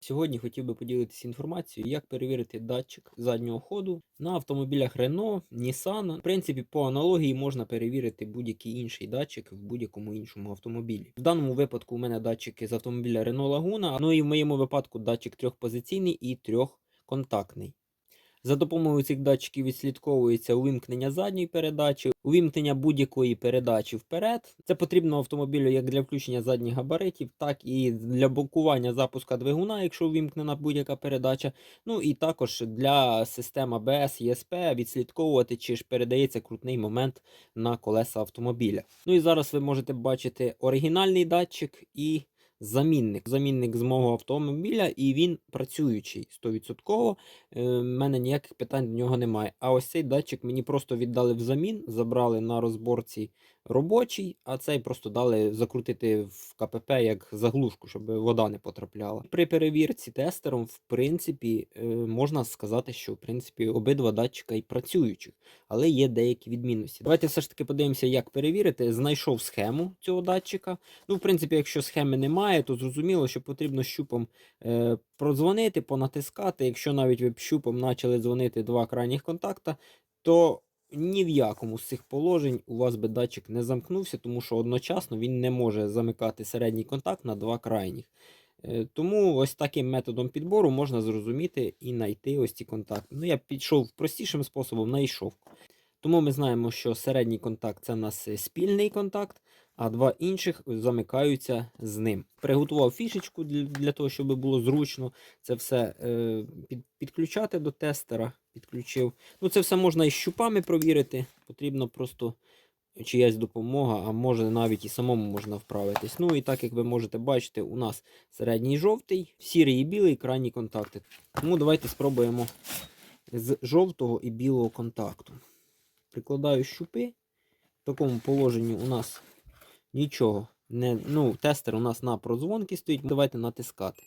Сьогодні хотів би поділитися інформацією, як перевірити датчик заднього ходу на автомобілях Renault, Nissan. В принципі, по аналогії можна перевірити будь-який інший датчик в будь-якому іншому автомобілі. В даному випадку у мене датчики з автомобіля Renault Laguna, ну і в моєму випадку датчик трьохпозиційний і трьохконтактний. За допомогою цих датчиків відслідковується увімкнення задньої передачі, увімкнення будь-якої передачі вперед. Це потрібно автомобілю як для включення задніх габаритів, так і для блокування запуска двигуна, якщо увімкнена будь-яка передача. Ну і також для систем АБС, ЄСП відслідковувати, чи ж передається крутний момент на колеса автомобіля. Ну і зараз ви можете бачити оригінальний датчик і замінник з мого автомобіля, і він працюючий 100%. В мене ніяких питань до нього немає. А ось цей датчик мені просто віддали взамін, забрали на розборці робочий, а цей просто дали закрутити в КПП як заглушку, щоб вода не потрапляла. При перевірці тестером, в принципі, можна сказати, що в принципі обидва датчика і працюючих, але є деякі відмінності. Давайте все ж таки подивимося, як перевірити. Знайшов схему цього датчика. Ну, в принципі, якщо схеми немає, то зрозуміло, що потрібно щупом продзвонити, понатискати. Якщо навіть ви щупом почали дзвонити два крайніх контакта, то ні в якому з цих положень у вас би датчик не замкнувся, тому що одночасно він не може замикати середній контакт на два крайніх. Тому ось таким методом підбору можна зрозуміти і знайти ось ці контакти. Ну, я підійшов простішим способом, знайшов. Тому ми знаємо, що середній контакт це у нас спільний контакт, а два інших замикаються з ним. Приготував фішечку для того, щоб було зручно це все підключати до тестера. Підключив. Ну, це все можна і щупами провірити. Потрібно просто чиясь допомога, а може навіть і самому можна вправитись. Ну і так, як ви можете бачити, у нас середній жовтий, сірий і білий крайні контакти. Тому давайте спробуємо з жовтого і білого контакту. Прикладаю щупи. В такому положенні у нас нічого не... Ну, тестер у нас на продзвонки стоїть. Давайте натискати.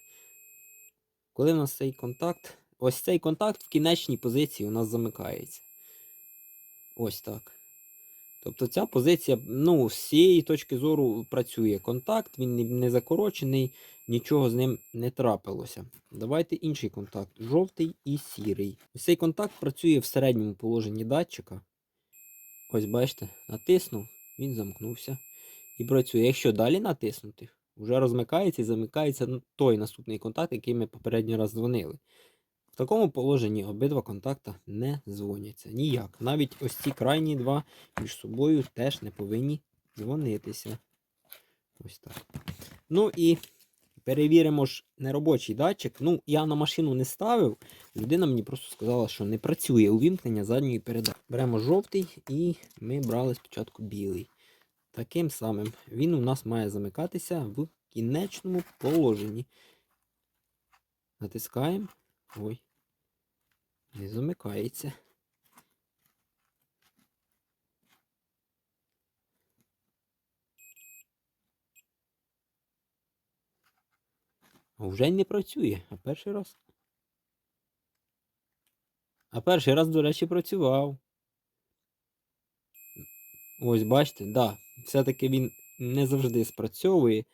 Коли у нас цей контакт... Ось цей контакт в кінечній позиції у нас замикається. Ось так. Тобто ця позиція, ну, з цієї точки зору працює контакт, він не закорочений, нічого з ним не трапилося. Давайте інший контакт. Жовтий і сірий. Ось цей контакт працює в середньому положенні датчика. Ось бачите, натиснув, він замкнувся і працює. Якщо далі натиснути, вже розмикається і замикається той наступний контакт, який ми попередній раз дзвонили. В такому положенні обидва контакти не дзвоняться. Ніяк. Навіть ось ці крайні два між собою теж не повинні дзвонитися. Ось так. Ну і перевіримо ж неробочий датчик. Ну, я на машину не ставив. Людина мені просто сказала, що не працює увімкнення задньої передачі. Беремо жовтий і ми брали спочатку білий. Таким самим він у нас має замикатися в кінечному положенні. Натискаємо. Ой. Не замикається. А вже й не працює. А перший раз. До речі, працював. Ось, бачите, да. Все-таки він не завжди спрацьовує.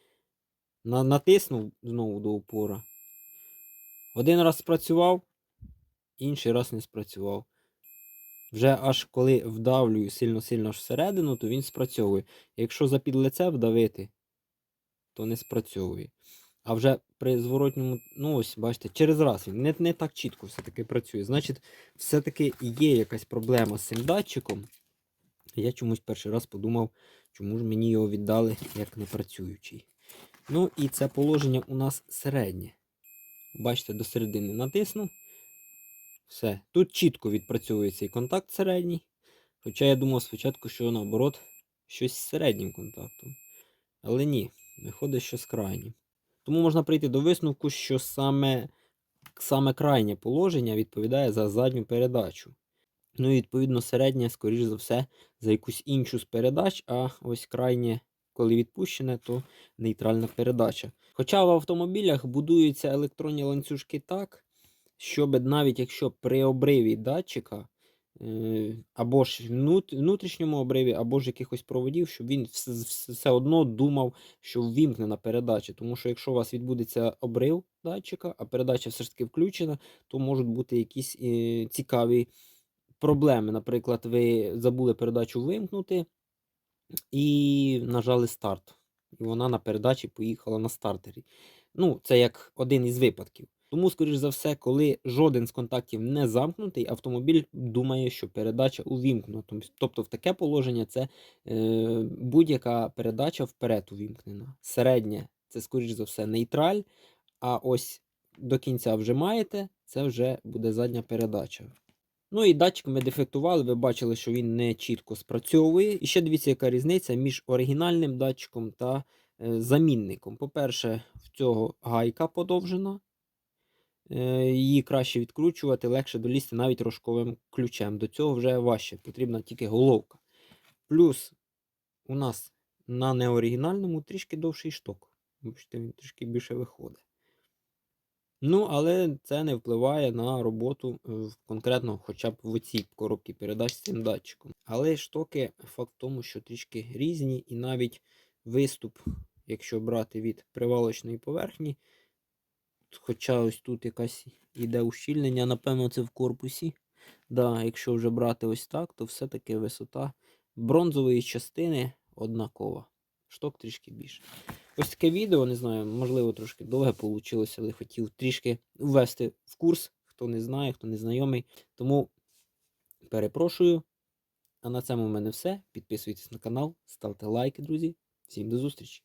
Натиснув знову до упора. Один раз спрацював, інший раз не спрацював. Вже аж коли вдавлюю сильно-сильно всередину, то він спрацьовує. Якщо за-під лице вдавити, то не спрацьовує. А вже при зворотньому, ну ось, бачите, через раз він не так чітко все-таки працює. Значить, все-таки є якась проблема з цим датчиком. Я чомусь перший раз подумав, чому ж мені його віддали як непрацюючий. Ну і це положення у нас середнє. Бачите, до середини натиснув. Все. Тут чітко відпрацьовує цей контакт середній. Хоча я думав спочатку, що наоборот щось з середнім контактом. Але ні, виходить, що з крайнім. Тому можна прийти до висновку, що саме крайнє положення відповідає за задню передачу. Ну і відповідно середнє, скоріш за все, за якусь іншу з передач, а ось крайнє, коли відпущене, то нейтральна передача. Хоча в автомобілях будуються електронні ланцюжки так, щоб навіть якщо при обриві датчика або ж внутрішньому обриві, або ж якихось проводів, щоб він все одно думав, що ввімкнена передача. Тому що якщо у вас відбудеться обрив датчика, а передача все ж таки включена, то можуть бути якісь цікаві проблеми. Наприклад, ви забули передачу вимкнути і нажали старт. І вона на передачі поїхала на стартері. Ну, це як один із випадків. Тому, скоріш за все, коли жоден з контактів не замкнутий, автомобіль думає, що передача увімкнена. Тобто в таке положення це будь-яка передача вперед увімкнена. Середнє це, скоріш за все, нейтраль. А ось до кінця вжимаєте, це вже буде задня передача. Ну і датчик ми дефектували, ви бачили, що він не чітко спрацьовує. І ще дивіться, яка різниця між оригінальним датчиком та замінником. По-перше, в цього гайка подовжена. Її краще відкручувати, легше долізти навіть рожковим ключем. До цього вже важче, потрібна тільки головка. Плюс у нас на неоригінальному трішки довший шток. Бачите, він трішки більше виходить. Ну, але це не впливає на роботу конкретно хоча б в цій коробці передач з цим датчиком. Але штоки, факт в тому, що трішки різні, і навіть виступ, якщо брати від привалочної поверхні, хоча ось тут якась іде ущільнення, напевно, це в корпусі. Да, якщо вже брати ось так, то все-таки висота бронзової частини однакова. Шток трішки більше. Ось таке відео, не знаю, можливо, трошки довге вийшло, але хотів трішки ввести в курс, хто не знає, хто не знайомий. Тому перепрошую. А на цьому в мене все. Підписуйтесь на канал, ставте лайки, друзі. Всім до зустрічі!